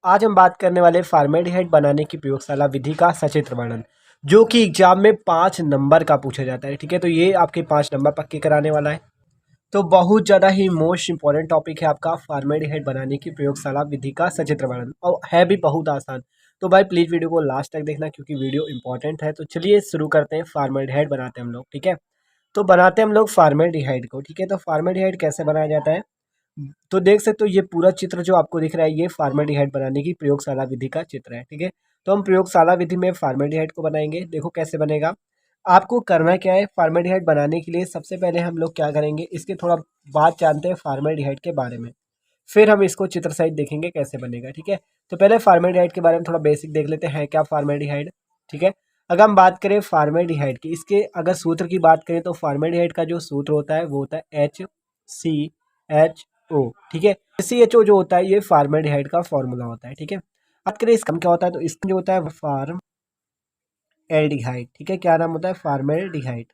आज हम बात करने वाले फॉर्मेल्डिहाइड बनाने की प्रयोगशाला विधि का सचित्र वर्णन, जो कि एग्जाम में 5 नंबर का पूछा जाता है। ठीक है, तो ये आपके 5 नंबर पक्के कराने वाला है। तो बहुत ज़्यादा ही मोस्ट इंपॉर्टेंट टॉपिक है आपका फॉर्मेल्डिहाइड बनाने की प्रयोगशाला विधि का सचित्र वर्णन, और है भी बहुत आसान। तो भाई प्लीज़ वीडियो को लास्ट तक देखना, क्योंकि वीडियो इंपॉर्टेंट है। तो चलिए शुरू करते हैं। फॉर्मेल्डिहाइड बनाते हैं हम लोग। ठीक है, तो बनाते हैं हम लोग फॉर्मेल्डिहाइड को। ठीक है, तो फॉर्मेल्डिहाइड कैसे बनाया जाता है, तो देख सकते हो ये पूरा चित्र जो आपको दिख रहा है, ये फॉर्मेल्डिहाइड बनाने की प्रयोगशाला विधि का चित्र है। ठीक है, तो हम प्रयोगशाला विधि में फॉर्मेल्डिहाइड को बनाएंगे। देखो कैसे बनेगा। आपको करना क्या है, फॉर्मेल्डिहाइड बनाने के लिए सबसे पहले हम लोग क्या करेंगे, इसके थोड़ा बात जानते हैं फॉर्मेल्डिहाइड के बारे में, फिर हम इसको चित्र सहित देखेंगे कैसे बनेगा। ठीक है, तो पहले फॉर्मेल्डिहाइड के बारे में थोड़ा बेसिक देख लेते हैं, क्या फॉर्मेल्डिहाइड। ठीक है, अगर हम बात करें फॉर्मेल्डिहाइड की, इसके अगर सूत्र की बात करें तो फॉर्मेल्डिहाइड का जो सूत्र होता है वो होता है HCHO। ठीक है, CHO जो होता है ये फॉर्मेल्डिहाइड का फॉर्मूला होता है। ठीक है, बात करें इसका क्या होता है, तो इसका जो होता है फॉर्मेल्डिहाइड। ठीक है, क्या नाम होता है, फॉर्मेल्डिहाइड।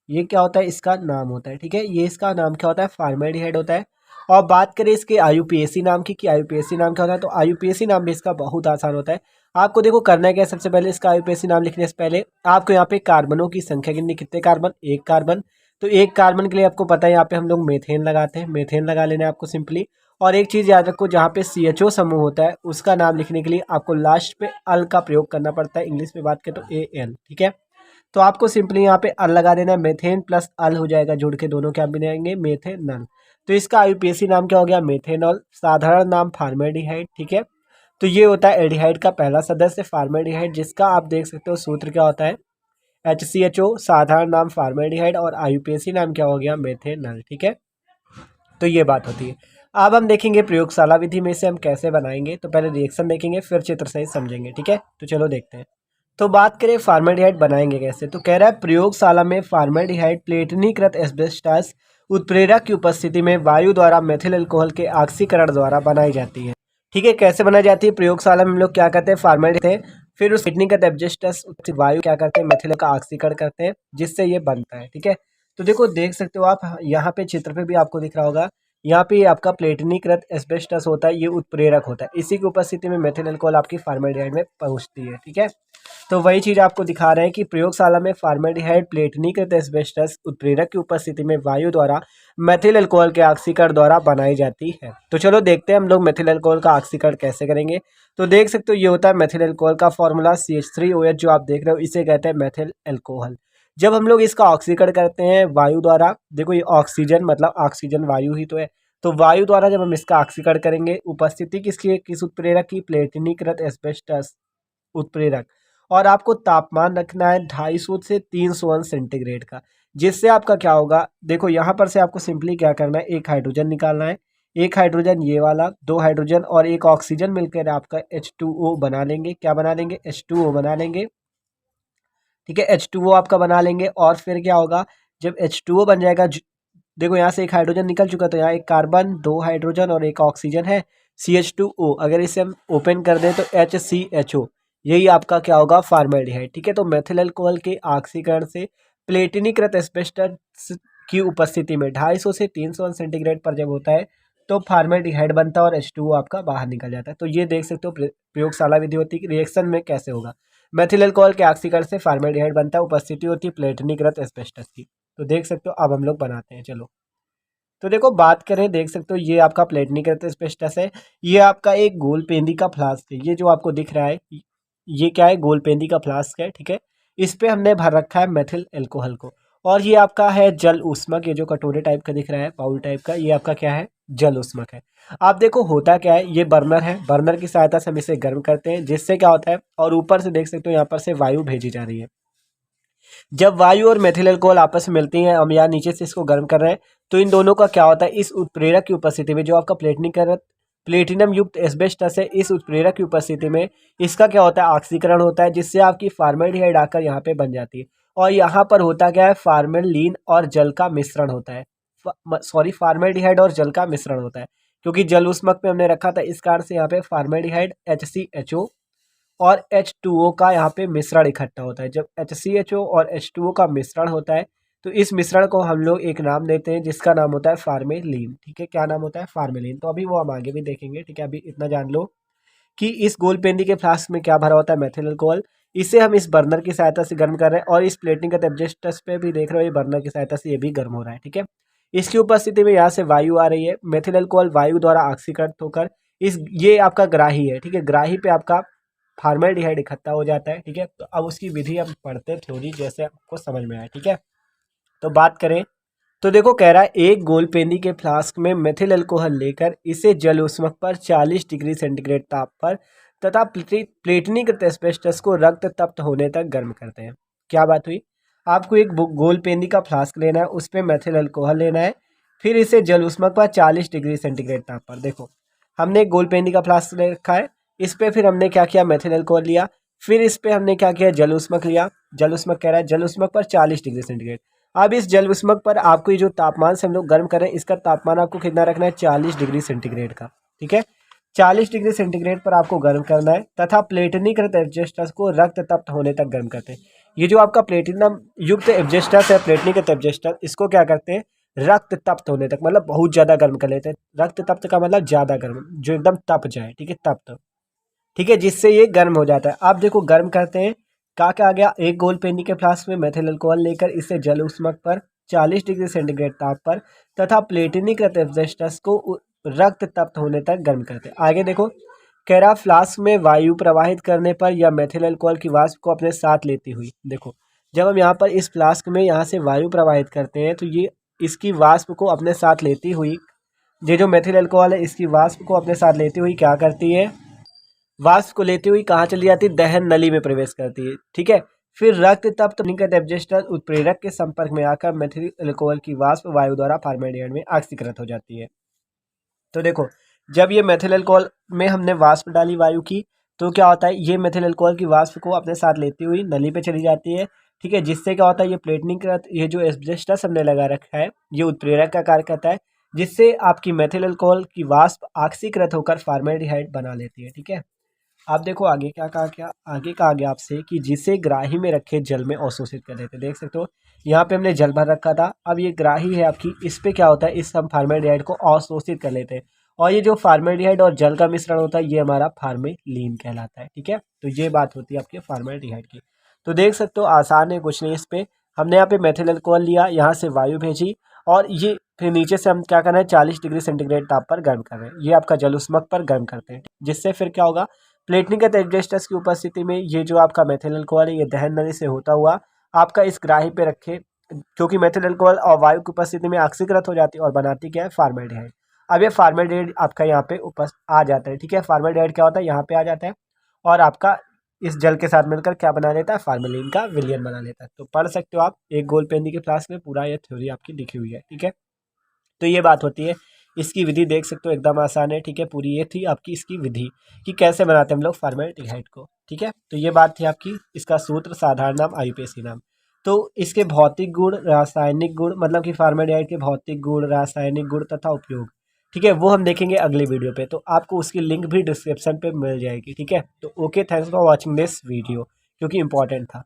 ये क्या होता है, इसका नाम होता है। ठीक है, ये इसका नाम क्या होता है, फॉर्मेल्डिहाइड होता है। और बात करें इसके IUPAC नाम की, कि IUPAC नाम क्या होता है, तो IUPAC नाम भी इसका बहुत आसान होता है। आपको देखो करना है क्या, सबसे पहले इसका IUPAC नाम लिखने से पहले आपको यहाँ पे कार्बनों की संख्या गिननी। कितने कार्बन, एक कार्बन। तो एक कार्बन के लिए आपको पता है यहाँ पे हम लोग मेथेन लगाते हैं, मेथेन लगा लेना है आपको सिंपली। और एक चीज़ याद रखो, जहाँ पे CHO समूह होता है उसका नाम लिखने के लिए आपको लास्ट पे अल का प्रयोग करना पड़ता है। इंग्लिश में बात करें तो AL। ठीक है, तो आपको सिंपली यहाँ पे अल लगा देना है, मेथेन प्लस अल हो जाएगा, जुड़ के दोनों क्या बनाएंगे, मेथेनल। तो इसका IUPAC नाम क्या हो गया, मेथेनॉल। साधारण नाम फॉर्मेल्डिहाइड। ठीक है, तो ये होता है एल्डिहाइड का पहला सदस्य फॉर्मेल्डिहाइड, जिसका आप देख सकते हो सूत्र क्या होता है, HCHO। साधारण नाम फॉर्मेल्डिहाइड और IUPAC नाम क्या हो गया, मेथेनल। ठीक है, तो ये बात होती है। अब हम देखेंगे प्रयोगशाला विधि में इसे हम कैसे बनाएंगे। तो पहले रिएक्शन देखेंगे, फिर चित्र सहित समझेंगे। ठीक है, तो चलो देखते हैं। तो बात करें फॉर्मेल्डिहाइड बनाएंगे कैसे, तो कह रहा है प्रयोगशाला में फॉर्मेल्डिहाइड प्लेटनीकृत एस्बेस्टस उत्प्रेरक की उपस्थिति में वायु द्वारा मेथिल अल्कोहल के ऑक्सीकरण द्वारा बनाई जाती है। ठीक है, कैसे बनाई जाती है, प्रयोगशाला में हम लोग क्या करते हैं, फॉर्मेल्डिहाइड फिर उस प्लेटनीकृत एस्बेस्टस वायु क्या करते हैं, मेथिल का ऑक्सीकरण करते हैं, जिससे ये बनता है। ठीक है, तो देखो देख सकते हो आप यहाँ पे चित्र पे भी आपको दिख रहा होगा, यहाँ पे आपका प्लेटनीकृत एस्बेस्टस होता है, ये उत्प्रेरक होता है। इसी की उपस्थिति में मेथिल अल्कोहल आपकी फॉर्मेल्डिहाइड में पहुँचती है। ठीक है, तो वही चीज़ आपको दिखा रहे हैं कि प्रयोगशाला में फॉर्मेल्डिहाइड प्लेटनीकृत एस्बेस्टस उत्प्रेरक की उपस्थिति में वायु द्वारा मेथिल अल्कोहल के ऑक्सीकरण द्वारा बनाई जाती है। तो चलो देखते हैं हम लोग मेथिल अल्कोहल का ऑक्सीकरण कैसे करेंगे। तो देख सकते हो ये होता है मेथिल अल्कोहल का फॉर्मूला CH3OH, जो आप देख रहे हो इसे कहते हैं मेथिल अल्कोहल। जब हम लोग इसका ऑक्सीकरण करते हैं वायु द्वारा, देखो ये ऑक्सीजन मतलब ऑक्सीजन वायु ही तो है, तो वायु द्वारा जब हम इसका ऑक्सीकरण करेंगे, उपस्थिति किसकी, किस उत्प्रेरक की, प्लेटनीकृत एस्बेस्टस उत्प्रेरक। और आपको तापमान रखना है 250 से 301 सेंटीग्रेड का, जिससे आपका क्या होगा, देखो यहाँ पर से आपको सिंपली क्या करना है, एक हाइड्रोजन निकालना है। एक हाइड्रोजन ये वाला, दो हाइड्रोजन और एक ऑक्सीजन मिलकर आपका H2O बना लेंगे। क्या बना लेंगे, H2O बना लेंगे। ठीक है, H2O आपका बना लेंगे। और फिर क्या होगा, जब H2O बन जाएगा, देखो यहाँ से एक हाइड्रोजन निकल चुका, तो यहाँ एक कार्बन, दो हाइड्रोजन और एक ऑक्सीजन है, CH2O। अगर इसे हम ओपन कर दें तो HCHO, यही आपका क्या होगा, फॉर्मेल्डिहाइड। ठीक है, तो मेथिल अल्कोहल के ऑक्सीकरण से प्लेटनीकृत एस्बेस्टस की उपस्थिति में 250 से 301 सेंटीग्रेड पर जब होता है तो फॉर्मेल्डिहाइड बनता है और H2O आपका बाहर निकल जाता है। तो ये देख सकते हो प्रयोगशाला विधि होती है, रिएक्शन में कैसे होगा। मेथिल अल्कोहल के ऑक्सीकरण से फॉर्मेल्डिहाइड बनता है, उपस्थिति होती है प्लेटनीकृत एस्बेस्टस की। तो देख सकते हो अब हम लोग बनाते हैं, चलो। तो देखो बात करें, देख सकते हो ये आपका प्लेटनीकृत एस्बेस्टस है, ये आपका एक गोलपेंदी का फ्लास्क है। ये जो आपको दिख रहा है ये क्या है, गोलपेंदी का फ्लास्क है। ठीक है, इस पे हमने भर रखा है मेथिल अल्कोहल को। और ये आपका है जल ऊष्मक, ये जो कटोरे टाइप का दिख रहा है, बाउल टाइप का, ये आपका क्या है, जल ऊष्मक है। आप देखो होता क्या है, ये बर्नर है, बर्नर की सहायता से हम इसे गर्म करते हैं, जिससे क्या होता है, और ऊपर से देख सकते हो यहाँ पर से वायु भेजी जा रही है। जब वायु और मेथिल अल्कोहल आपस में मिलती हैं, हम यहाँ नीचे से इसको गर्म कर रहे हैं, तो इन दोनों का क्या होता है, इस उत्प्रेरक की उपस्थिति में, जो आपका प्लेटिनम युक्त एस्बेस्टस है, इस उत्प्रेरक की उपस्थिति में इसका क्या होता है, ऑक्सीकरण होता है, जिससे आपकी फॉर्मेल्डिहाइड आकर यहाँ पे बन जाती है। और यहाँ पर होता क्या है, फार्मेलिन और जल का मिश्रण होता है, सॉरी फार्मेल्डिहाइड और जल का मिश्रण होता है, क्योंकि जल उष्मक में हमने रखा था, इस कारण से यहाँ पे फार्मेल्डिहाइड HCHO और H2O का यहाँ पे मिश्रण इकट्ठा होता है। जब HCHO और H2O का मिश्रण होता है तो इस मिश्रण को हम लोग एक नाम देते हैं, जिसका नाम होता है फार्मेलिन। ठीक है, क्या नाम होता है, फार्मेलिन। तो अभी वो हम आगे भी देखेंगे। ठीक है, अभी इतना जान लो कि इस गोलपेंदी के फ्लास्क में क्या भरा होता है, मेथिल अल्कोहल। इसे हम इस बर्नर की सहायता से गर्म कर रहे हैं और इस प्लेटिंग का एडजस्टर्स पे भी देख रहे हो, ये बर्नर की सहायता से ये भी गर्म हो रहा है। ठीक है, इसकी उपस्थिति में यहाँ से वायु आ रही है, मेथिल अल्कोहल वायु द्वारा ऑक्सीकृत होकर इस ये आपका ग्राही है। ठीक है, ग्राही पे आपका फॉर्मेल्डिहाइड इकट्ठा हो जाता है। ठीक है, तो अब उसकी विधि हम पढ़ते हैं थ्योरी, जैसे आपको समझ में आए। ठीक है, तो बात करें तो देखो कह रहा है एक गोलपेंदी के फ्लास्क में मेथिल अल्कोहल लेकर इसे जल उष्मक पर 40 डिग्री सेंटीग्रेड ताप पर तथा प्लेटनिक एस्बेस्टस को रक्त तप्त होने तक गर्म करते हैं। क्या बात हुई, आपको एक गोलपेंदी का फ्लास्क लेना है, उस पर मेथिल अल्कोहल लेना है, फिर इसे जल उष्मक पर 40 डिग्री सेंटीग्रेड ताप पर, देखो हमने एक गोलपेंदी का फ्लास्क ले रखा है, इस पर फिर हमने क्या किया, मेथिल अल्कोहल लिया, फिर इस पर हमने क्या किया, जल उष्मक लिया। जल उष्मक कह रहा है जल उष्मक पर 40 डिग्री सेंटीग्रेड। अब इस जल उष्मक पर आपको ये जो तापमान से हम लोग गर्म कर रहे हैं, इसका तापमान आपको कितना रखना है, 40 डिग्री सेंटीग्रेड का। ठीक है, 40 डिग्री सेंटीग्रेड पर आपको गर्म करना है तथा प्लेटिनीकृत एब्जेस्टस को रक्त तप्त होने तक गर्म करते हैं। ये जो आपका प्लेटिनम युक्त एब्जेस्टस है, प्लेटिनीकृत एब्जेस्टस, इसको क्या करते हैं, रक्त तप्त होने तक, मतलब बहुत ज़्यादा गर्म कर लेते हैं। रक्त तप्त का मतलब ज़्यादा गर्म, जो एकदम तप जाए। ठीक है, तप्त, ठीक है, जिससे ये गर्म हो जाता है। आप देखो गर्म करते हैं, क्या आ गया, एक गोलपेंदी के फ्लास्क में मेथिल अल्कोहल लेकर इसे जल उष्मक पर 40 डिग्री सेंटीग्रेड ताप पर तथा प्लेटिनीकृत एब्जेस्टस को रक्त तप्त होने तक गर्म करते हैं। आगे देखो कह रहा फ्लास्क में वायु प्रवाहित करने पर या मेथिल अल्कोहल की वाष्प को अपने साथ लेती हुई, देखो जब हम यहाँ पर इस फ्लास्क में यहाँ से वायु प्रवाहित करते हैं तो ये इसकी वाष्प को अपने साथ लेती हुई, ये जो मेथिल अल्कोहल है इसकी वाष्प को अपने साथ लेती हुई क्या करती है, वाष्प को लेती हुई कहाँ चली जाती है, दहन नली में प्रवेश करती है। ठीक है, फिर रक्त तप्त निकट एब्जेस्टर उत्प्रेरक के संपर्क में आकर मेथिल अल्कोहल की वाष्प वायु द्वारा फॉर्मेल्डिहाइड में ऑक्सीकृत हो जाती है। तो देखो जब ये मेथिल अल्कोहल में हमने वाष्प डाली वायु की, तो क्या होता है, ये मेथिल अल्कोहल की वाष्प को अपने साथ लेती हुई नली पे चली जाती है। ठीक है, जिससे क्या होता है, ये प्लेटनिकृत ये जो एस्बेस्टस हमने लगा रखा है, ये उत्प्रेरक का कार्य करता है, जिससे आपकी मेथिल अल्कोहल की वाष्प ऑक्सीकृत होकर फॉर्मेल्डिहाइड बना लेती है। ठीक है, आप देखो आगे क्या आगे कहा गया आपसे कि जिसे ग्राही में रखे जल में अवशोषित कर देते, देख सकते हो यहाँ पे हमने जल भर रखा था, अब ये ग्राही है आपकी, इस पे क्या होता है, इस हम फार्मेल्डिहाइड को अवशोषित कर लेते हैं और ये जो फार्मेल्डिहाइड और जल का मिश्रण होता है ये हमारा फार्मेलीन कहलाता है। ठीक है, तो ये बात होती है आपके फार्मेल्डिहाइड की। तो देख सकते हो आसान है, कुछ नहीं, इस पे हमने यहाँ पे मेथिल अल्कोहल लिया, यहाँ से वायु भेजी और ये फिर नीचे से हम क्या करना है, 40 डिग्री सेंटीग्रेड ताप पर गर्म कर रहे हैं, ये आपका जल उष्मक पर गर्म करते हैं, जिससे फिर क्या होगा, प्लेटनिक एस्बेस्टस की उपस्थिति में ये जो आपका मेथिल अल्कोहल है ये दहन नली से होता हुआ आपका इस ग्राही पे रखे, क्योंकि मेथिल अल्कोहल और वायु की उपस्थिति में ऑक्सीकृत हो जाती है और बनाती क्या है, फार्मेल्डिहाइड। अब ये फार्मेल्डिहाइड आपका यहाँ पे आ जाता है। ठीक है, फार्मेल्डिहाइड क्या होता है, यहाँ पे आ जाता है और आपका इस जल के साथ मिलकर क्या बना लेता है, फार्मेलिन का विलयन बना लेता है। तो पढ़ सकते हो आप, एक गोलपेंदी के फ्लास्क में पूरा ये थ्योरी आपकी लिखी हुई है। ठीक है, तो ये बात होती है, इसकी विधि देख सकते हो एकदम आसान है। ठीक है, पूरी ये थी आपकी इसकी विधि कि कैसे बनाते हैं हम लोग फॉर्मेल्डिहाइड को। ठीक है, तो ये बात थी आपकी, इसका सूत्र साधारण नाम आईयूपीएसी नाम। तो इसके भौतिक गुण, रासायनिक गुण, मतलब कि फॉर्मेल्डिहाइड के भौतिक गुण, रासायनिक गुण तथा उपयोग, ठीक है, वो हम देखेंगे अगले वीडियो पे, तो आपको उसकी लिंक भी डिस्क्रिप्शन पे मिल जाएगी। ठीक है, तो okay, thanks for watching this video, क्योंकि इंपॉर्टेंट था।